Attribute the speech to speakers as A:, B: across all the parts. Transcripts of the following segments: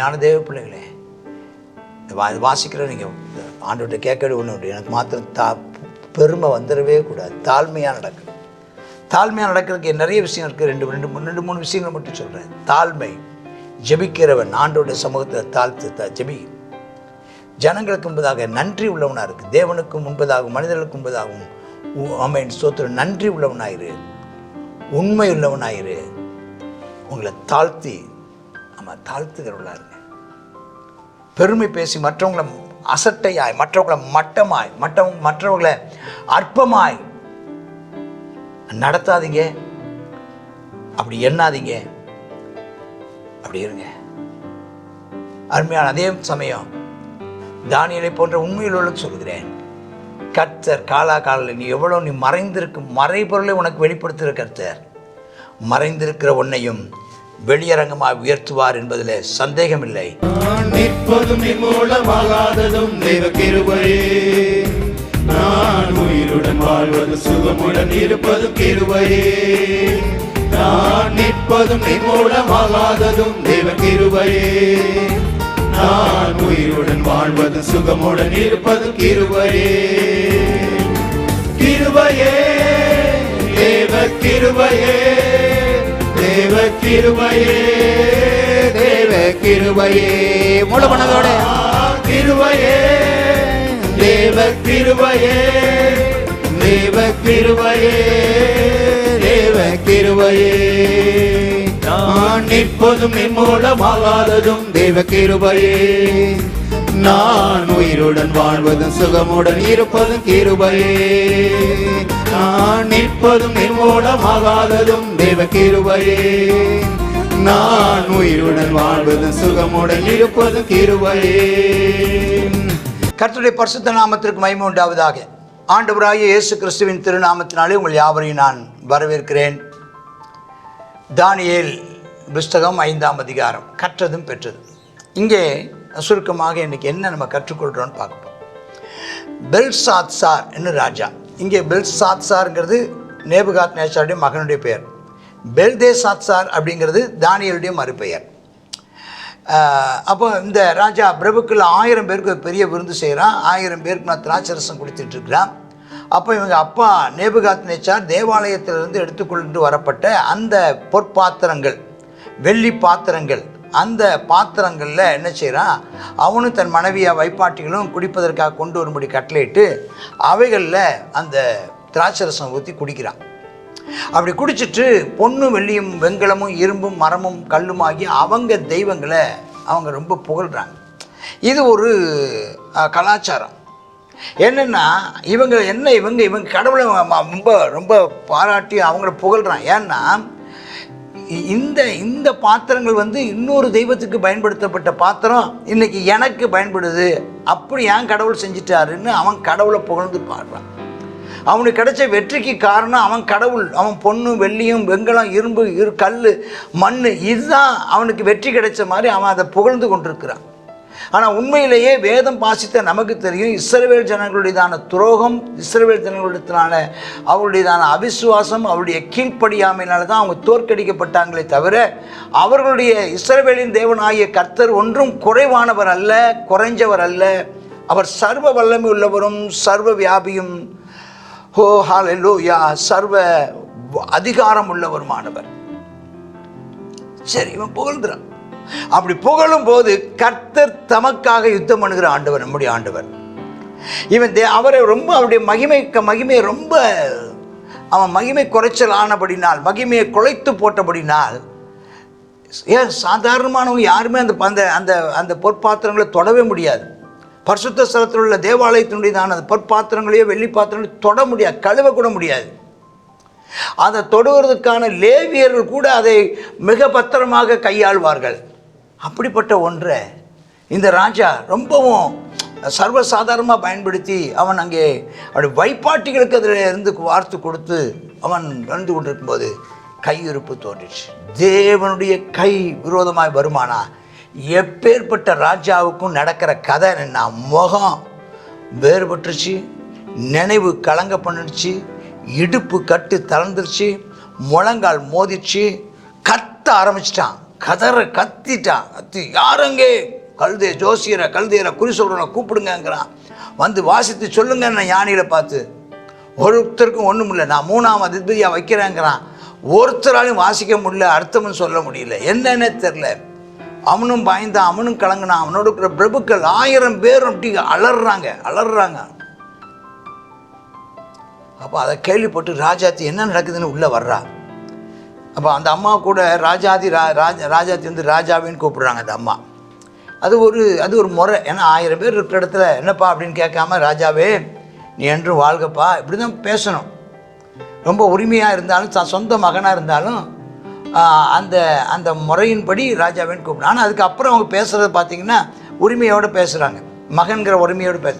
A: அருமையான தேவ பிள்ளைகளே, வாசிக்கிற நீங்கள் ஆண்டவர்கிட்ட கேட்கவே ஒன்று உண்டு, எனக்கு மாத்திரம் பெருமை வந்துடவே கூடாது, தாழ்மையாக நடக்கணும். தாழ்மையாக நடக்கிறதுக்கு நிறைய விஷயம் இருக்குது. ரெண்டு மூணு விஷயங்களை மட்டும் சொல்கிறேன். தாழ்மை, ஜெபிக்கிறவன் ஆண்டவருடைய சமூகத்தில் தாழ்த்து ஜெபி. ஜனங்களுக்கு முன்பதாக நன்றி உள்ளவனாக இருக்குது, தேவனுக்கு முன்பதாகவும் மனிதர்களுக்கு முன்பதாகவும் ஆமென் ஸ்தோத்திரம் நன்றி உள்ளவனாயிரு, உண்மை உள்ளவனாயிரு. உங்களை தாழ்த்தி தாழ்த்துகிறவர்களாக இருங்க. பெருமை பேசி மற்றவங்களை அசட்டையாய், மற்றவங்களை மட்டமாய், மற்றவங்களை அற்பமாய் நடத்தாதீங்க. அப்படி எண்ணாதீங்க. அப்படி இருங்க. அருமையான அதே சமயம் தானியேலை போன்ற உண்மையுள்ளவர்களுக்கு சொல்கிறேன், கர்த்தர் காலாகாலில் நீ மறைந்திருக்கும் மறைபொருளை உனக்கு வெளிப்படுத்துகிற கர்த்தர் மறைந்திருக்கிற உன்னையும் வெளியரங்கமாக உயர்த்துவார் என்பதில் சந்தேகமில்லை.
B: நிற்பதும் நிமூலமாகாததும் தெய்வ கிருபையே, நான் உயிருடன் வாழ்வது சுகமுடன் இருப்பது கிருபையே. நான் நிற்பதும் நிமூலமாகாததும் தெய்வ கிருபையே, நான் உயிருடன் வாழ்வது சுகமுடன் இருப்பது கிருபையே. கிருபையே தேவ கிருபையே, தேவ கிருபையே, தேவ கிருபையே. முழு மனதோட கிருபையே, தேவ கிருபையே, தேவ கிருபையே, தேவ கிருபையே. நான் நிற்பதும் நிம்மூலமாகாததும் தேவ கிருபையே, நான் உயிருடன் வாழ்வதும் சுகமுடன் இருப்பதும் கிருபையே. நான் நிற்பதும் நிர்மூலமாகாததும் தேவ கிருபையே, நான் உயிருடன் வாழ்வதும் சுகமுடன் இருப்பதும் கிருபையே.
A: கர்த்தருடைய பரிசுத்த நாமத்திற்கு மகிமை உண்டாவதாக. ஆண்டவராகிய இயேசு கிறிஸ்துவின் திருநாமத்தினாலே உங்கள் யாவரையும் நான் வரவேற்கிறேன். தானியேல் புஸ்தகம் 5ஆம் அதிகாரம், கற்றதும் பெற்றது. இங்கே சுருக்கமாக இன்றைக்கி என்ன நம்ம கற்றுக்கொள்கிறோன்னு பார்ப்போம். பெல்சாத்சார் என்ன ராஜா. இங்கே பெல்சாத்சார்ங்கிறது நேபுகாத்நேச்சாருடைய மகனுடைய பெயர். பெல்தேசாத்சார் அப்படிங்கிறது தானியேலுடைய மறுபெயர். அப்போ இந்த ராஜா பிரபுக்கள் 1000 பேருக்கு பெரிய விருந்து செய்கிறான். 1000 பேருக்கு நான் திராட்சரசம் கொடுத்துட்ருக்கிறான். அப்போ இவங்க அப்பா நேபுகாத்நேச்சார் தேவாலயத்திலிருந்து எடுத்துக்கொண்டு வரப்பட்ட அந்த பொற்பாத்திரங்கள், வெள்ளி பாத்திரங்கள், அந்த பாத்திரங்களில் என்ன செய்கிறான், அவனும் தன் மனைவியா வைப்பாட்டிகளும் குடிப்பதற்காக கொண்டு வரும்படி கட்டளையிட்டு அவைகளில் அந்த திராட்சரசம் ஊற்றி குடிக்கிறான். அப்படி குடிச்சிட்டு பொண்ணு வெள்ளியும் வெண்கலமும் இரும்பும் மரமும் கல்லுமாகி அவங்க தெய்வங்களை அவங்க ரொம்ப புகழ்கிறாங்க. இது ஒரு கலாச்சாரம். என்னென்னா இவங்க கடவுளை ரொம்ப ரொம்ப பாராட்டி அவங்கள புகழ்கிறான். ஏன்னா இந்த பாத்திரங்கள் இன்னொரு தெய்வத்துக்கு பயன்படுத்தப்பட்ட பாத்திரம் இன்னைக்கு எனக்கு பயன்படுது, அப்படி ஏன் கடவுள் செஞ்சிட்டாருன்னு அவன் கடவுளை புகழ்ந்து பாடுறான். அவனுக்கு கிடைச்ச வெற்றிக்கு காரணம் அவன் பொண்ணு வெள்ளியும் வெண்கலம் இரும்பு கல் மண், இதுதான் அவனுக்கு வெற்றி கிடைச்ச மாதிரி அவன் அதை புகழ்ந்து கொண்டிருக்கிறான். ஆனால் உண்மையிலேயே வேதம் வாசித்த நமக்கு தெரியும், இஸ்ரவேல் ஜனங்களுடையதான துரோகம், இஸ்ரவேல் ஜனங்களுடையதான அவருடையதான அவிசுவாசம், அவருடைய கீழ்ப்படியாமையினால தான் அவங்க தோற்கடிக்கப்பட்டாங்களே தவிர அவர்களுடைய இஸ்ரவேலின் தேவனாகிய கர்த்தர் ஒன்றும் குறைவானவர் அல்ல, குறைஞ்சவர் அல்ல. அவர் சர்வ வல்லமை உள்ளவரும் சர்வ வியாபியும், ஹோ ஹல்லேலூயா, சர்வ அதிகாரம் உள்ளவருமானவர். சரி, இவன் புகழ்கிறான். அப்படி புகழும் போது கர்த்தர் தமக்காக யுத்தம் பண்ணுகிற ஆண்டவர் நம்முடைய ஆண்டவர். அவரை ரொம்ப அவருடைய மகிமையை ரொம்ப அவன் மகிமை குறைச்சல் ஆனபடினால், மகிமையை குலைத்து போட்டபடினால், ஏன் சாதாரணமானவங்க யாருமே அந்த பொற்பாத்திரங்களை தொடவே முடியாது. பரிசுத்த ஸ்தலத்தில் உள்ள தேவாலயத்தினுடையதான அந்த பொற்பாத்திரங்களையோ வெள்ளி பாத்திரங்களையோ தொட முடியாது, கழுவ கூட முடியாது. அதை தொடுவதற்கான லேவியர்கள் கூட அதை மிக பத்திரமாக கையாள்வார்கள். அப்படிப்பட்ட ஒன்றை இந்த ராஜா ரொம்பவும் சர்வசாதாரணமாக பயன்படுத்தி அவன் அங்கே அப்படி வைப்பாட்டிகளுக்கு அதில் இருந்து வார்த்து கொடுத்து அவன் வந்து கொண்டிருக்கும்போது கையிருப்பு தோன்றிச்சு. தேவனுடைய கை விரோதமாய் வருமானா எப்பேற்பட்ட ராஜாவுக்கும் நடக்கிற கதை என்ன, முகம் வேறுபட்டுருச்சு, நினைவு கலங்க பண்ணிடுச்சு, இடுப்பு கட்டு தளர்ந்துருச்சு, முழங்கால் மோதிச்சு, கத்த ஆரம்பிச்சிட்டான். கத்திட்டான். யாருங்கே கல்தேயரை குறி சொல்கிறவனை கூப்பிடுங்கிறான். வந்து வாசித்து சொல்லுங்க நான் யானையில பார்த்து. ஒருத்தருக்கும் ஒன்றும் இல்லை, நான் 3ஆம் அதிபதியாக வைக்கிறேங்கிறான். ஒருத்தராலையும் வாசிக்க முடியல, அர்த்தமும் சொல்ல முடியல, என்னன்னே தெரில. அவனும் பயந்தான், அவனும் கலங்கினான். அவனோட இருக்கிற பிரபுக்கள் 1000 பேரும் அப்படி அலறாங்க. அப்போ அதை கேள்விப்பட்டு ராஜாத்தி என்ன நடக்குதுன்னு உள்ளே வர்றா. அப்போ அந்த அம்மா கூட ராஜாத்தி வந்து ராஜாவின்னு கூப்பிடுறாங்க அந்த அம்மா. அது ஒரு முறை. ஏன்னா 1000 பேர் இருக்கிற இடத்துல என்னப்பா அப்படின்னு கேட்காம, ராஜாவே நீ என்றும் வாழ்கப்பா இப்படி தான் பேசணும். ரொம்ப உரிமையாக இருந்தாலும், தான் சொந்த மகனாக இருந்தாலும் அந்த முறையின்படி ராஜாவேன்னு கூப்பிடும். ஆனால் அதுக்கப்புறம் அவங்க பேசுகிறது பார்த்திங்கன்னா உரிமையோடு பேசுகிறாங்க, மகன்கிற உரிமையோடு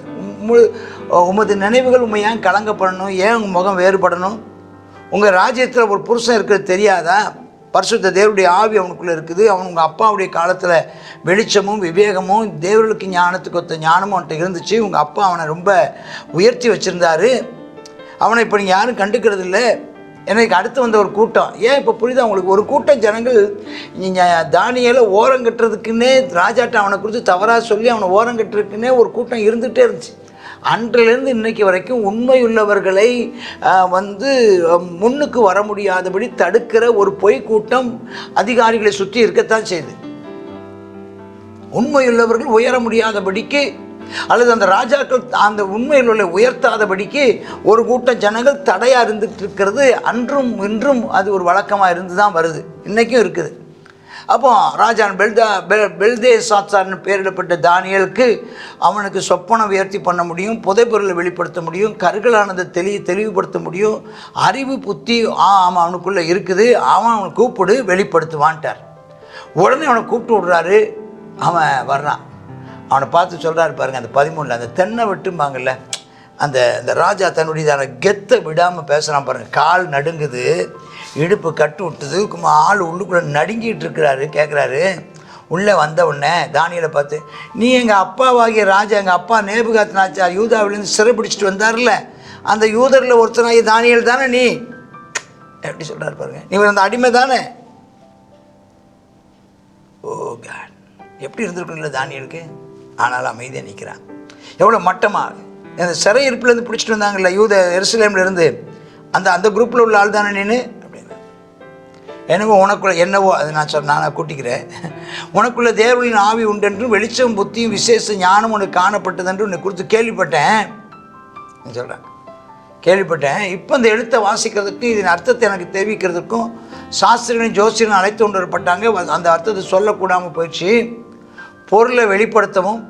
A: உமது நினைவுகள் உண்மை ஏன் கலங்கப்படணும், ஏன் உங்கள் முகம் வேறுபடணும், உங்கள் ராஜ்யத்தில் ஒரு புருஷன் இருக்கிறது தெரியாதா, பரிசுத்த தேவனுடைய ஆவி அவனுக்குள்ளே இருக்குது, அவன் உங்கள் அப்பாவுடைய காலத்தில் வெளிச்சமும் விவேகமும் தேவர்களுக்கு ஞானத்துக்கு ஒத்த ஞானமும் அவன்கிட்ட இருந்துச்சு, உங்கள் அப்பா அவனை ரொம்ப உயர்த்தி வச்சுருந்தாரு, அவனை இப்போ நீங்கள் யாரும் கண்டுக்கிறது இல்லை. எனக்கு அடுத்து வந்த ஒரு கூட்டம், ஏன் இப்போ புரியுதா உங்களுக்கு, ஒரு கூட்டம் ஜனங்கள் நீங்கள் தானியேலை ஓரங்கட்டுறதுக்குன்னே ராஜாட்ட அவனை குறித்து தவறாக சொல்லி அவனை ஓரங்கட்டுறதுக்குன்னே ஒரு கூட்டம் இருந்துகிட்டே இருந்துச்சு. அன்றிலிருந்து இன்றைக்கு வரைக்கும் உண்மையுள்ளவர்களை வந்து முன்னுக்கு வர முடியாதபடி தடுக்கிற ஒரு பொய் கூட்டம் அதிகாரிகளை சுற்றி இருக்கத்தான் செய்யுது. உண்மையுள்ளவர்கள் உயர முடியாதபடிக்கு அல்லது அந்த ராஜாக்கள் அந்த உண்மையுள்ள உயர்த்தாதபடிக்கு ஒரு கூட்டம் ஜனங்கள் தடையாக இருந்துட்டு இருக்கிறது அன்றும் இன்றும் அது ஒரு வழக்கமாக இருந்து தான் வருது, இன்றைக்கும் இருக்குது. அப்போ ராஜான் பெல்தேசாத்சார்னு பெயரிடப்பட்ட தானியேலுக்கு அவனுக்கு சொப்பனம் உயர்த்தி பண்ண முடியும், புதைப்பொருளை வெளிப்படுத்த முடியும், கருகலானதை தெளிவுபடுத்த முடியும், அறிவு புத்தி ஆமாம் அவனுக்குள்ளே இருக்குது, அவனை கூப்பிடு வெளிப்படுத்துவான்ட்டார். உடனே அவனை கூப்பிட்டு விடுறாரு. அவன் வர்றான், அவனை பார்த்து சொல்கிறாரு பாருங்கள், அந்த 13 அந்த தென்னை விட்டும்பாங்கள்ல, அந்த ராஜா தன்னுடையதான கெத்தை விடாமல் பேசுகிறான் பாருங்கள். கால் நடுங்குது, இடுப்பு கட்டு விட்டுது, ஆள் உள்ளுக்குள்ளே நடுங்கிட்டு இருக்கிறாரு. கேட்குறாரு, உள்ளே வந்த உடனே தானியேலை பார்த்து, நீ எங்கள் அப்பாவாகிய ராஜா, எங்கள் அப்பா நேபுகாத்நேச்சார் யூதாவிலேருந்து சிறைப்பிடிச்சிட்டு வந்தார்ல, அந்த யூதரில் ஒருத்தனாகிய தானியேல் தானே நீ? எப்படி சொல்கிறார் பாருங்க, நீ அந்த அடிமை தானே? ஓ காட், எப்படி இருந்திருக்குல்ல தானியேலுக்கு. ஆனாலும் அமைதியாக நிற்கிறான். எவ்வளோ மட்டமாக அந்த சிறை இருப்பிலேருந்து பிடிச்சிட்டு வந்தாங்கல்ல எருசலேம்லேருந்து, அந்த குரூப்பில் உள்ள ஆள் தானே நீனு அப்படின்னு. என்னவோ அது நான் கூட்டிக்கிறேன். உனக்குள்ள தேவனின் ஆவி உண்டென்றும் வெளிச்சம் புத்தியும் விசேஷ ஞானம் உனக்கு காணப்பட்டதென்று உன்னை குறித்து கேள்விப்பட்டேன் சொல்கிறேன். இப்போ இந்த எழுத்தை வாசிக்கிறதுக்கும் இதன் அர்த்தத்தை எனக்கு தெரிவிக்கிறதுக்கும் சாஸ்திரிகளையும் ஜோசியர்களும் அழைத்து கொண்டு வரப்பட்டாங்க. அந்த அர்த்தத்தை சொல்லக்கூடாமல் போயிடுச்சு. பொருளை வெளிப்படுத்தவும்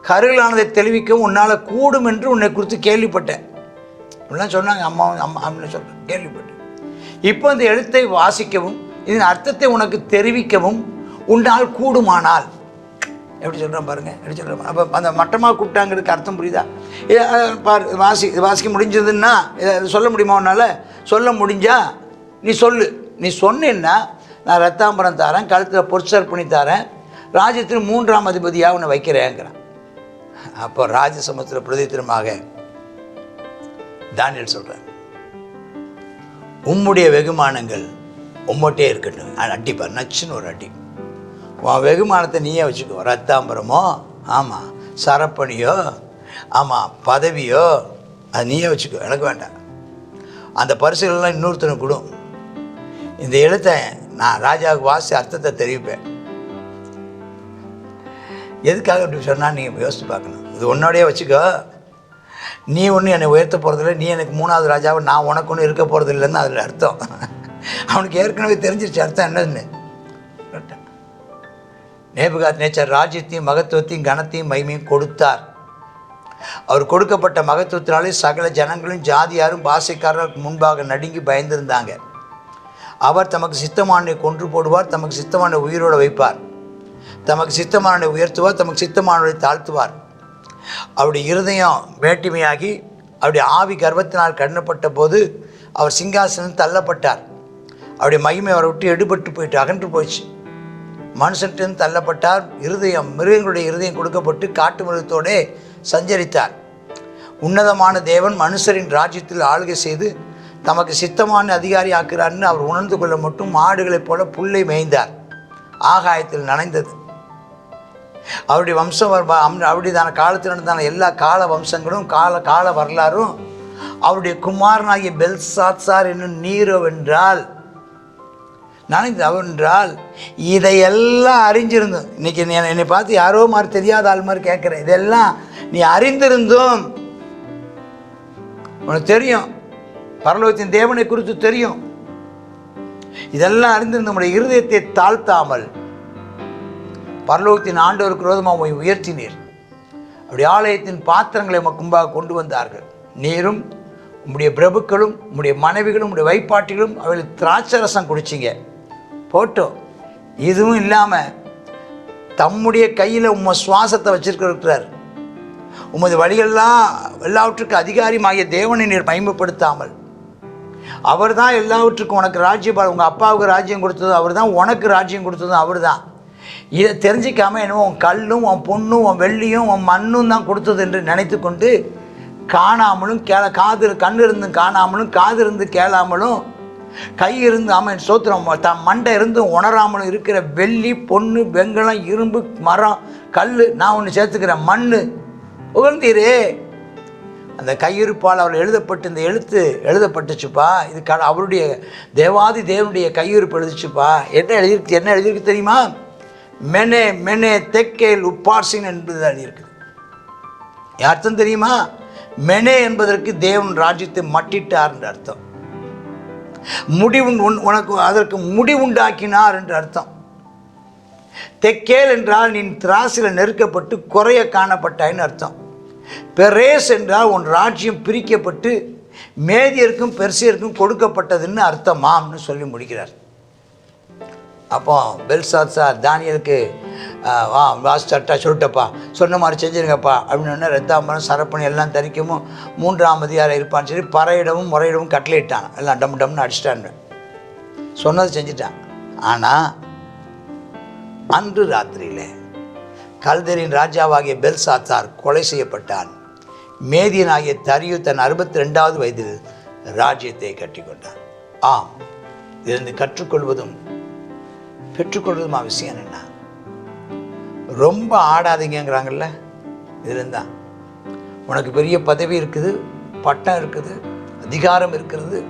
A: கருகலானதை தெளிவிக்கவும் உன்னால் கூடும் என்று உன்னை குறித்து கேள்விப்பட்டேன் அப்படிலாம் சொன்னாங்க. அம்மா அப்படின்னு சொல்கிறேன், கேள்விப்பட்டேன். இப்போ இந்த எழுத்தை வாசிக்கவும் இதன் அர்த்தத்தை உனக்கு தெரிவிக்கவும் உன்னால் கூடுமானால், எப்படி சொல்கிறேன் பாருங்கள், எப்படி சொல்கிறேன். அப்போ அந்த மட்டமாக கூப்பிட்டாங்கிறதுக்கு அர்த்தம் புரியுதா? வாசிக்க முடிஞ்சதுன்னா சொல்ல முடியுமா உன்னால்? சொல்ல முடிஞ்சா நீ சொல்லு. நீ சொன்னேன்னா நான் ரத்தாம்பரம் தாரேன், கழுத்தில் பொற்சர் பண்ணி தாரேன், ராஜ்யத்தில் 3ஆம் அதிபதியாக உன்னை வைக்கிறேங்கிறான். அப்போ ராஜசமுத்திர பிரதித்திரமாக தானியேல் சொல்கிறார், உம்முடைய வெகுமானங்கள் உம்மட்டே இருக்கட்டும். அடிப்பார், நச்சுன்னு ஒரு அடி. உன் வெகுமானத்தை நீயே வச்சுக்கோ. ரத்தாம்பரமோ, ஆமாம், சரப்பணியோ, ஆமாம், பதவியோ, அது நீயே வச்சுக்கோ, எனக்கு வேண்டாம். அந்த பரிசுகளெல்லாம் இன்னொருத்தனுக்கு கொடும். இந்த எழுத்தை நான் ராஜாவுக்கு வாசி அர்த்தத்தை தெரிவிப்பேன். எதுக்காக இப்படி சொன்னால் நீங்கள் யோசித்து பார்க்கணும். இது உன்னோடையே வச்சுக்கோ, நீ ஒன்றும் என்னை உயர்த்த போகிறதில்ல, நீ எனக்கு 3ஆவது ராஜாவை, நான் உனக்கு ஒன்றும் இருக்க போகிறது இல்லைன்னு அதில் அர்த்தம். அவனுக்கு ஏற்கனவே தெரிஞ்சிருச்சு அர்த்தம் என்னதுன்னு. நேபுகாத்நேச்சார் ராஜ்யத்தையும் மகத்துவத்தையும் கனத்தையும் மகிமையும் கொடுத்தார். அவர் கொடுக்கப்பட்ட மகத்துவத்தினாலே சகல ஜனங்களும் ஜாதியாரும் பாஷைக்காரருக்கு முன்பாக நடுங்கி பயந்திருந்தாங்க. அவர் தமக்கு சித்தமானனை கொன்று போடுவார், தமக்கு சித்தமான உயிரோடு வைப்பார், தமக்கு சித்தமானனை உயர்த்துவார், தமக்கு சித்தமானவரை தாழ்த்துவார். அவருடைய இருதயம் வேட்டிமையாகி அவருடைய ஆவி கர்வத்தினால் கண்ணப்பட்ட போது அவர் சிங்காசனம் தள்ளப்பட்டார். அவருடைய மகிமை அவரை விட்டு எடுபட்டு போயிட்டு அகன்று போயிடுச்சு. மனுஷன்ட்டு தள்ளப்பட்டார். இருதயம் மிருகங்களுடைய இருதயம் கொடுக்கப்பட்டு காட்டு மிருகத்தோடே சஞ்சரித்தார். உன்னதமான தேவன் மனுஷரின் ராஜ்யத்தில் ஆளுகை செய்து தமக்கு சித்தமான அதிகாரி ஆக்குறார்னு அவர் உணர்ந்து கொள்ள மட்டும் மாடுகளைப் போல புல்லை மேய்ந்தார். ஆகாயத்தில் நனைந்தது. அவருடைய வம்சம் அவருடையதான காலத்தில் நடந்தான எல்லா கால வம்சங்களும் கால வரலாறும் அவருடைய குமாரனாகிய பெல்சாத்சார் என்னும் நீரோ என்றால் நனைந்து அவென்றால் இதையெல்லாம் அறிஞ்சிருந்தோம். இன்னைக்கு என்னை பார்த்து யாரோ மாதிரி தெரியாத ஆள் மாதிரி கேட்குறேன். இதெல்லாம் நீ அறிந்திருந்தும் உனக்கு தெரியும், பரலோகத்தின் தேவனை குறித்து தெரியும். இதெல்லாம் அறிந்திருந்த நம்முடைய இருதயத்தை தாழ்த்தாமல் பரலோகத்தின் ஆண்டவருக்கு விரோதமாக உயர்த்தினீர். அப்படி ஆலயத்தின் பாத்திரங்களை உமக்கு முன்பாக கொண்டு வந்தார்கள். நீரும் உம்முடைய பிரபுக்களும் உம்முடைய மனைவிகளும் உம்முடைய வைப்பாட்டிகளும் அவளுக்கு திராட்சை ரசம் குடிச்சிங்க. போட்டோம். இதுவும் இல்லாமல் தம்முடைய கையில் உம்ம சுவாசத்தை வச்சிருக்கிறார். உமது வழிகள்லாம் எல்லாவற்றுக்கும் அதிகாரியாகிய தேவனை நீர் மகிமைப்படுத்தாமல், அவர் தான் எல்லாவற்றுக்கும் உனக்கு ராஜ்யபால், உங்கள் அப்பாவுக்கு ராஜ்யம் கொடுத்ததும் அவர் தான், உனக்கு ராஜ்யம் கொடுத்ததும் அவர் தான். இதை தெரிஞ்சிக்காமல் என்னவோ உன் கல்லும் உன் பொண்ணும் உன் வெள்ளியும் உன் மண்ணும் தான் கொடுத்தது என்று நினைத்து கொண்டு காணாமலும் கண் இருந்து காணாமலும் காது இருந்து கேளாமலும் கை இருந்து அவன் சோத்திரம் தான் மண்டை இருந்து உணராமலும் இருக்கிற வெள்ளி பொண்ணு வெங்கலம் இரும்பு மரம் கல் நான் ஒன்று சேர்த்துக்கிறேன் மண் புகழ்ந்தீரே. அந்த கையிருப்பால் அவள் எழுதப்பட்டு இந்த எழுத்து எழுதப்பட்டுச்சுப்பா. இது அவருடைய தேவாதி தேவனுடைய கையிருப்பு எழுதிச்சுப்பா. என்ன எழுதியிருக்கு தெரியுமா? மெனே மெனே தெக்கேல் உப்பார்சின் என்பது எழுதியிருக்குது. அர்த்தம் தெரியுமா? மெனே என்பதற்கு தேவன் ராஜ்யத்தை மட்டிட்டார் என்று அர்த்தம். உனக்கு அதற்கு முடிவுண்டாக்கினார் என்று அர்த்தம். தெக்கேல் என்றால் நீ திராசில் நெருக்கப்பட்டு குறைய காணப்பட்டாயின்னு அர்த்தம். பெரேஸ் என்றால் உன் ராஜ்யம் பிரிக்கப்பட்டு மேதியருக்கும் பெர்சியருக்கும் கொடுக்கப்பட்டதுன்னு அர்த்தமாம்னு சொல்லி முடிக்கிறார். அப்போ பெல்சாத்சார் தானியலுக்கு வாசிட்டா சொல்லிட்டப்பா, சொன்ன மாதிரி செஞ்சுருங்கப்பா அப்படின்னு ரத்தாம்பரம் சரப்பணி எல்லாம் தரிக்கமும் 3ஆம் அதிகாரம் இருப்பான்னு சொல்லி பறையிடவும் முறையிடவும் கட்டளையிட்டான். எல்லாம் டம்னு அடிச்சிட்டான்னு சொன்னது செஞ்சுட்டான். ஆனால் அன்று ராத்திரியில் கல்தரின் ராஜாவாகிய பெல்சாத்சார் கொலை செய்யப்பட்டான். மேதியனாகிய தரியு தன் 62வது வயதில் ராஜ்யத்தை கட்டி கொண்டான். ஆம், இதிலிருந்து கற்றுக்கொள்வதும் பெற்றுக்கொள்வதும் அவசியம் என்ன? ரொம்ப ஆடாதீங்கிறாங்கல்ல, இதுலேருந்தான். உனக்கு பெரிய பதவி இருக்குது, பட்டம் இருக்குது, அதிகாரம் இருக்கிறது,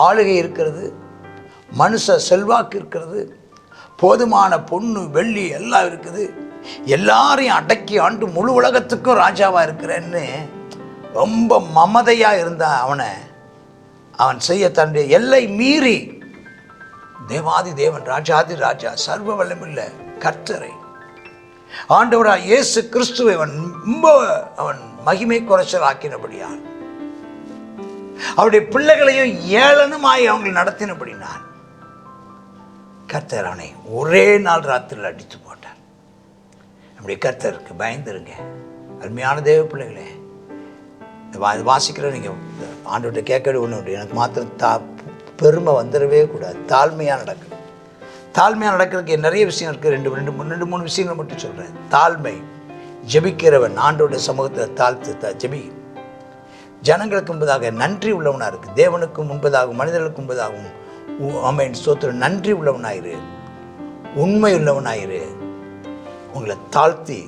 A: ஆளுகை இருக்கிறது, மனுஷ செல்வாக்கு இருக்கிறது, போதுமான பொண்ணு வெள்ளி எல்லாம் இருக்குது, எல்லாரையும் அடக்கி ஆண்டு முழு உலகத்துக்கும் ராஜாவாக இருக்கிறேன்னு ரொம்ப மமதையாக இருந்தான். அவன் செய்ய தன்னுடைய எல்லை மீறி தேவாதி தேவன் ராஜாதி ராஜா சர்வ வல்லமுள்ள கர்த்தரை ஆண்டவராக இயேசு கிறிஸ்துவை அவன் மகிமை குறைச்சல் ஆக்கினபடியான், அவருடைய பிள்ளைகளையும் ஏளனமாய் அவங்களை நடத்தினபடினான் கர்த்தர் அவனை ஒரே நாள் ராத்திரியில் அடித்து போட்டார். நம்முடைய கர்த்தருக்கு பயந்துருங்க அருமையான தேவ பிள்ளைகளே. வாசிக்கிற நீங்கள் ஆண்டவர்கிட்ட கேட்கவே ஒன்று, எனக்கு மாத்திரம் பெருமை வந்துடவே கூடாது. தாழ்மையாக நடக்கணும். தாழ்மையாக நடக்கிறதுக்கு நிறைய விஷயம் இருக்குது. ரெண்டு மூணு விஷயங்களை மட்டும் சொல்கிறேன். தாழ்மை, ஜெபிக்கிறவன் ஆண்டோட சமூகத்தில் தாழ்த்து ஜெபி. ஜனங்களுக்கு முன்பதாக நன்றி உள்ளவனாக இருக்குது. தேவனுக்கு முன்பதாகவும் மனிதர்களுக்கு முன்பதாகவும் ஆமென் ஸ்தோத்திரம் நன்றி உள்ளவனாயிரு, உண்மை உள்ளவனாயிரு. உங்களை தாழ்த்தி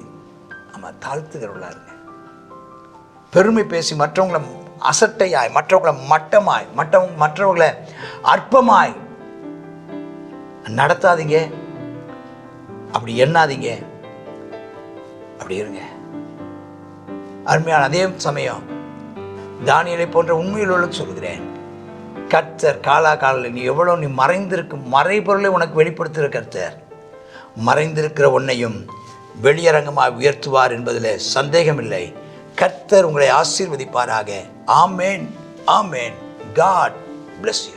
A: தாழ்த்துகிறவர்களாக இருங்க. பெருமை பேசி மற்றவங்களை அசட்டையாய், மற்றவங்களை மட்டமாய், மற்றவங்களை அற்பமாய் நடத்தாதீங்க. அப்படி எண்ணாதீங்க. அப்படி இருங்க. அருமையான அதே சமயம் தானியேலை போன்ற உண்மையுள்ளவர்களுக்கு சொல்கிறேன், கர்த்தர் காலாகாலில் நீ எவ்வளோ மறைந்திருக்கும் மறைபொருளை உனக்கு வெளிப்படுத்துகிற கர்த்தர் மறைந்திருக்கிற உன்னையும் வெளியரங்கமாக உயர்த்துவார் என்பதில் சந்தேகமில்லை. கர்த்தர் உங்களை ஆசீர்வதிப்பாராக. ஆமேன், ஆமேன். God bless you.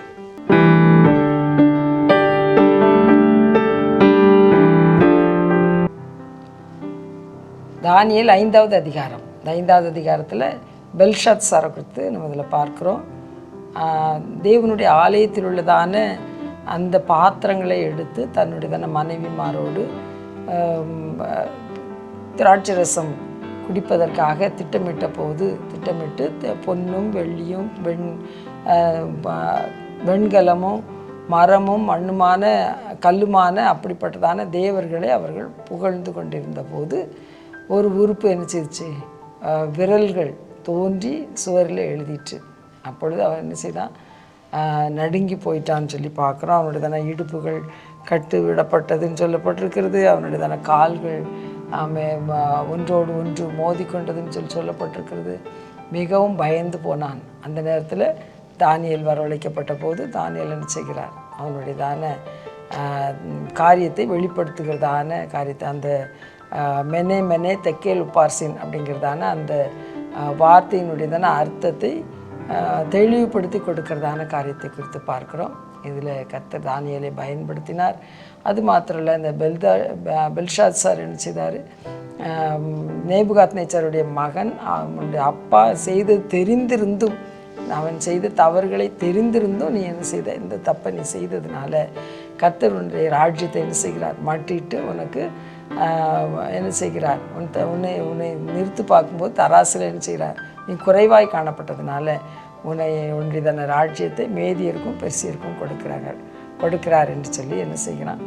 C: தானியேல் 5வது அதிகாரம். இந்த 5வது அதிகாரத்தில் பெல்ஷாத்சாரை குறித்து நம்ம இதில் பார்க்குறோம். தேவனுடைய ஆலயத்தில் உள்ளதான அந்த பாத்திரங்களை எடுத்து தன்னுடையதான மனைவிமாரோடு திராட்சை ரசம் குடிப்பதற்காக திட்டமிட்டு பொன்னும் வெள்ளியும் வெண்கலமும் மரமும் மண்ணுமான கல்லுமான அப்படிப்பட்டதான தேவர்களை அவர்கள் புகழ்ந்து கொண்டிருந்த போது ஒரு உறுப்பு என்ன செய்துச்சு, விரல்கள் தோன்றி சுவரில் எழுதிட்டு. அப்பொழுது அவன் என்ன செய்தான், நடுங்கி போயிட்டான்னு சொல்லி பார்க்குறோம். அவனுடைய இடுப்புகள் கட்டு விடப்பட்டதுன்னு சொல்லப்பட்டிருக்கிறது. அவனுடைய கால்கள் ஒன்றோடு ஒன்று மோதி கொண்டதுன்னு சொல்லப்பட்டிருக்கிறது. மிகவும் பயந்து போனான். அந்த நேரத்தில் தானியேல் வரவழைக்கப்பட்ட போது தானியேல் என்ன செய்கிறார், அவனுடையதான காரியத்தை வெளிப்படுத்துகிறதான காரியத்தை, அந்த மெனே மெனே தெக்கேல் உப்பார்சின் அப்படிங்கிறதான அந்த வார்த்தையினுடையதான அர்த்தத்தை தெளிவுபடுத்தி கொடுக்கறதான காரியத்தை குறித்து பார்க்குறோம். இதில் கர்த்தர் தானியேலை பயன்படுத்தினார். அது மாத்திரம் இல்லை, இந்த பெல்ஷாத்சார் என்ன செய்தார், நேபுகாத்நேச்சாருடைய மகன் அவனுடைய அப்பா செய்தது தெரிந்திருந்தும், அவன் செய்த தவறுகளை தெரிந்திருந்தும் நீ என்ன செய்த, இந்த தப்பை நீ செய்ததுனால கர்த்தர் உன்னுடைய ராஜ்யத்தை என்ன செய்கிறார், மாட்டிட்டு உனக்கு என்ன செய்கிறார், உன்னை நிறுத்து பார்க்கும்போது தராசில் என்ன செய்கிறார், நீ குறைவாய் காணப்பட்டதுனால உன்னுடைய ராஜ்யத்தை மேதியருக்கும் பெர்சியருக்கும் கொடுக்கிறார் என்று சொல்லி என்ன செய்கிறான்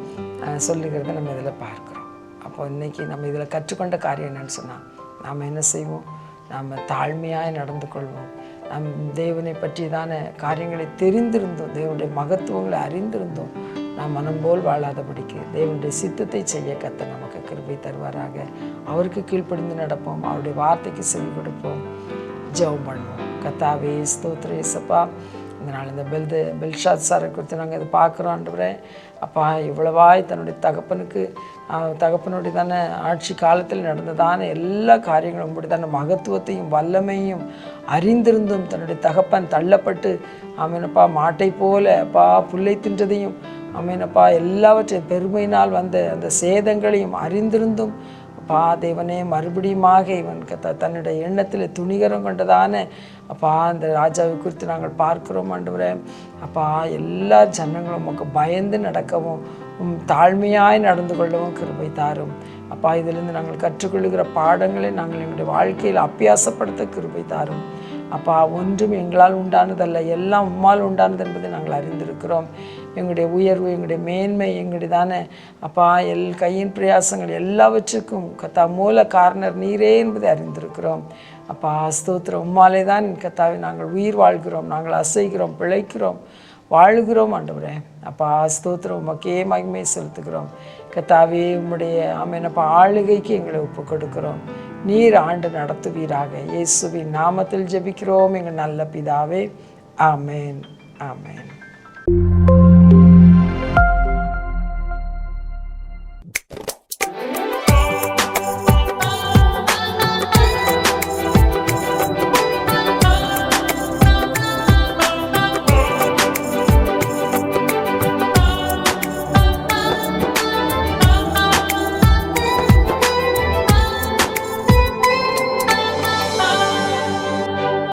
C: சொல்லுகிறத நம்ம இதில் பார்க்குறோம். அப்போ இன்றைக்கி நம்ம இதில் கற்றுக்கொண்ட காரியம் என்னன்னு சொன்னால், நாம் என்ன செய்வோம், நாம் தாழ்மையாய் நடந்து கொள்வோம். நம் தேவனை பற்றியதான காரியங்களை தெரிந்திருந்தோம், தேவனுடைய மகத்துவங்களை அறிந்திருந்தோம், நாம் மனம் போல் வாழாதபடிக்கு தேவனுடைய சித்தத்தை செய்ய கர்த்தர் நமக்கு கிருபை தருவாராக. அவருக்கு கீழ்ப்படிந்து நடப்போம், அவருடைய வார்த்தைக்கு செவி கொடுப்போம், ஜெபம் பண்ணுவோம். கர்த்தாவே ஸ்தோத்திரம் இயேசப்பா, இதனால் இந்த பெல்ஷாத்சாரை குறித்து நாங்கள் இதை பார்க்குறோம். ஆண்டவரே அப்பா, இவ்வளவாய் தன்னுடைய தகப்பனுடைய தானே ஆட்சி காலத்தில் நடந்ததான எல்லா காரியங்களும் உங்களுடைய மகத்துவத்தையும் வல்லமையும் அறிந்திருந்தும் தன்னுடைய தகப்பன் தள்ளப்பட்டு ஆமேனப்பா மாட்டை போல அப்பா புல்லை தின்றதையும் ஆமேனப்பா எல்லாவற்றையும் பெருமையினால் வந்த அந்த சேதங்களையும் அறிந்திருந்தும் அப்பா தேவனே மறுபடியுமாக இவன் தன்னுடைய எண்ணத்தில் துணிகரம் கொண்டதான அப்பா அந்த ராஜாவை குறித்து நாங்கள் பார்க்கிறோம். ஆண்டவரே அப்பா, எல்லா ஜனங்களும் உமக்கு பயந்து நடக்கவும் தாழ்மையாய் நடந்து கொள்ளவும் கிருபை தாரும். அப்பா, இதிலிருந்து நாங்கள் கற்றுக்கொள்ளுகிற பாடங்களை நாங்கள் எங்களுடைய வாழ்க்கையில் அபியாசப்படுத்த கிருபை தாரும். அப்பா, ஒன்றும் எங்களால் உண்டானதல்ல, எல்லாம் உம்மால் உண்டானது என்பதை நாங்கள் அறிந்திருக்கிறோம். எங்களுடைய உயர்வு, எங்களுடைய மேன்மை, எங்களுடையதான அப்பா கையின் பிரயாசங்கள் எல்லாவற்றுக்கும் மூல காரணர் நீரே என்பதை அறிந்திருக்கிறோம். அப்பா ஸ்தோத்திரம், உம்மாலே தான் கத்தாவை நாங்கள் உயிர் வாழ்கிறோம், நாங்கள் அசைகிறோம், பிழைக்கிறோம், வாழுகிறோம். ஆண்டவரே அப்பா ஸ்தோத்திரம், உமக்கே மகிமை செலுத்துகிறோம். கத்தாவே உம்முடைய ஆமேனப்பா ஆளுகைக்கு எங்களை ஒப்பு கொடுக்கிறோம். நீர் ஆண்டு நடத்துவீராக. இயேசுவின் நாமத்தில் ஜெபிக்கிறோம் எங்கள் நல்ல பிதாவே. ஆமேன், ஆமேன்.